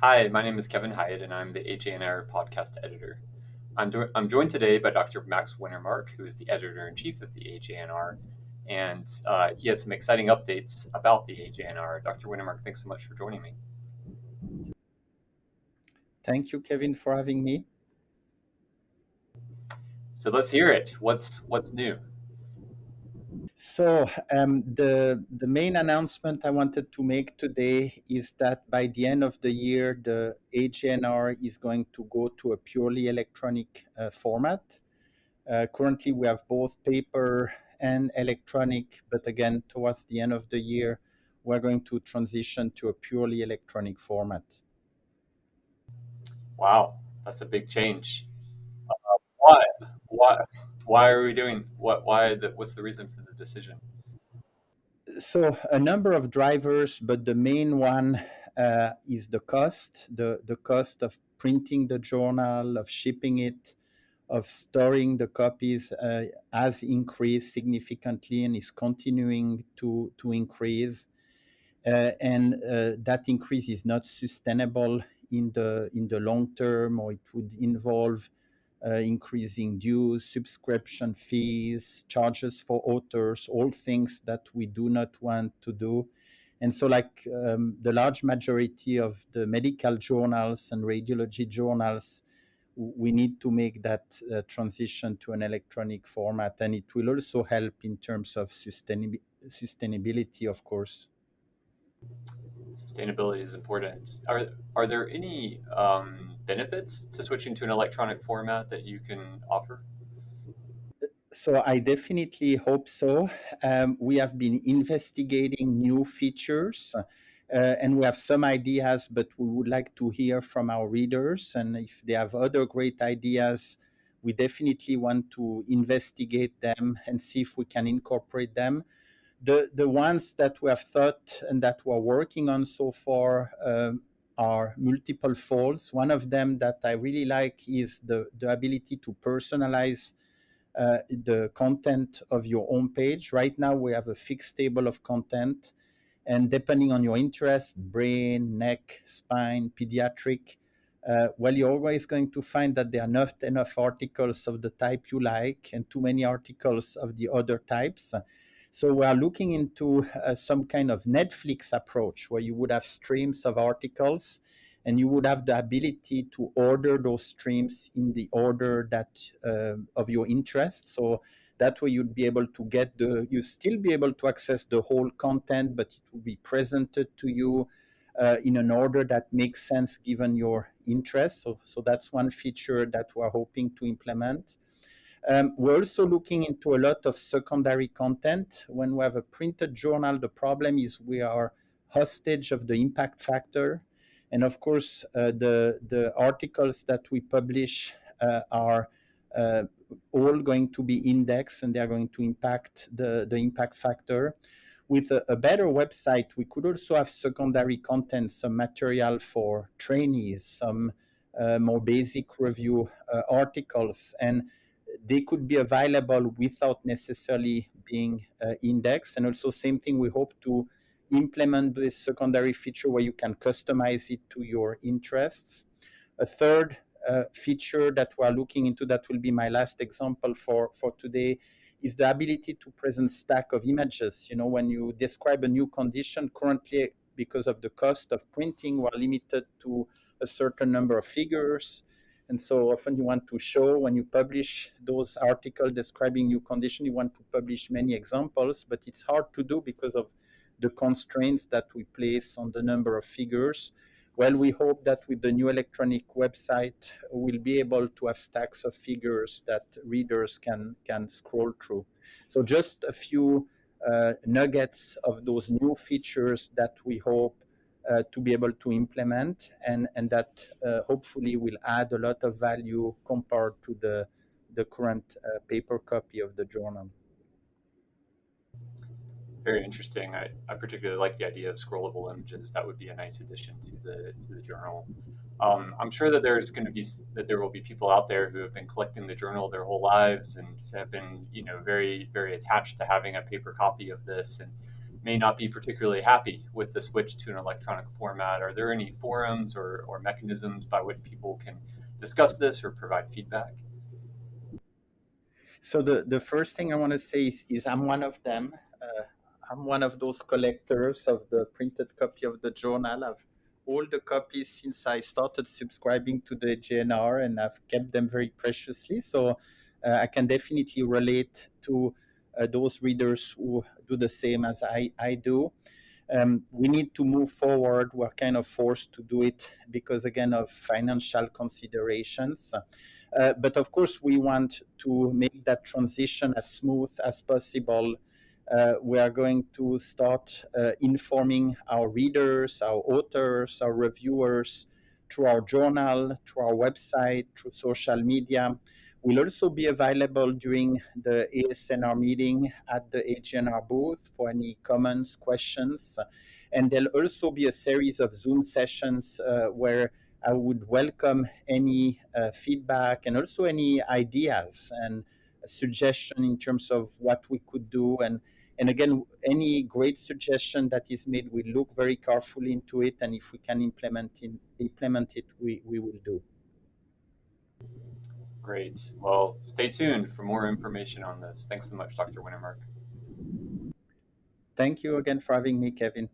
Hi, my name is Kevin Hyatt, and I'm the AJNR podcast editor. I'm joined today by Dr. Max Wintermark, who is the editor in chief of the AJNR, and he has some exciting updates about the AJNR. Dr. Wintermark, thanks so much for joining me. Thank you, Kevin, for having me. So let's hear it. What's new? The main announcement I wanted to make today is that by the end of the year, the AJNR is going to go to a purely electronic format. Currently, we have both paper and electronic, but again, towards the end of the year, we're going to transition to a purely electronic format. Wow, that's a big change. Why? Why? Why are we doing what? What's the reason for the decision? So a number of drivers, but the main one is the cost, the cost of printing the journal, of shipping it, of storing the copies has increased significantly and is continuing to increase. And that increase is not sustainable in the long term, or it would involve increasing dues, subscription fees, charges for authors, all things that we do not want to do. And so, like the large majority of the medical journals and radiology journals, we need to make that transition to an electronic format, and it will also help in terms of sustainability, of course. Sustainability is important. Are there any benefits to switching to an electronic format that you can offer? So I definitely hope so. We have been investigating new features, and we have some ideas, but we would like to hear from our readers. And if they have other great ideas, we definitely want to investigate them and see if we can incorporate them. The ones that we have thought and that we're working on so far are multiple folds. One of them that I really like is the ability to personalize the content of your own page. Right now, we have a fixed table of content, and depending on your interest, brain, neck, spine, pediatric, well, you're always going to find that there are not enough articles of the type you like and too many articles of the other types. So we are looking into some kind of Netflix approach where you would have streams of articles and you would have the ability to order those streams in the order that of your interest. So that way you'd be able to get you still be able to access the whole content, but it will be presented to you in an order that makes sense given your interest. So that's one feature that we're hoping to implement. We're also looking into a lot of secondary content. When we have a printed journal, the problem is we are hostage of the impact factor. And of course, the articles that we publish are uh, all going to be indexed and they are going to impact the impact factor. With a better website, we could also have secondary content, some material for trainees, some more basic review articles. And they could be available without necessarily being indexed. And also, same thing, we hope to implement this secondary feature where you can customize it to your interests. A third feature that we're looking into, that will be my last example for today, is the ability to present stack of images. You know, when you describe a new condition, currently, because of the cost of printing, we're limited to a certain number of figures. And so often you want to show, when you publish those articles describing new condition, you want to publish many examples, but it's hard to do because of the constraints that we place on the number of figures. Well, we hope that with the new electronic website, we'll be able to have stacks of figures that readers can scroll through. So just a few nuggets of those new features that we hope to be able to implement, and that hopefully will add a lot of value compared to the current paper copy of the journal. Very interesting. I particularly like the idea of scrollable images. That would be a nice addition to the journal. I'm sure that there will be people out there who have been collecting the journal their whole lives and have been very very attached to having a paper copy of this. And may not be particularly happy with the switch to an electronic format. Are there any forums or mechanisms by which people can discuss this or provide feedback? So the first thing I want to say is I'm one of them. I'm one of those collectors of the printed copy of the journal. I've all the copies since I started subscribing to the JNR, and I've kept them very preciously. So I can definitely relate to those readers who do the same as I do. We need to move forward. We're kind of forced to do it because, again, of financial considerations. But of course, we want to make that transition as smooth as possible. We are going to start informing our readers, our authors, our reviewers through our journal, through our website, through social media. We'll also be available during the ASNR meeting at the AJNR booth for any comments, questions. And there'll also be a series of Zoom sessions where I would welcome any feedback and also any ideas and suggestion in terms of what we could do. And again, any great suggestion that is made, we look very carefully into it. And if we can implement it, we will do. Great. Well, stay tuned for more information on this. Thanks so much, Dr. Wintermark. Thank you again for having me, Kevin.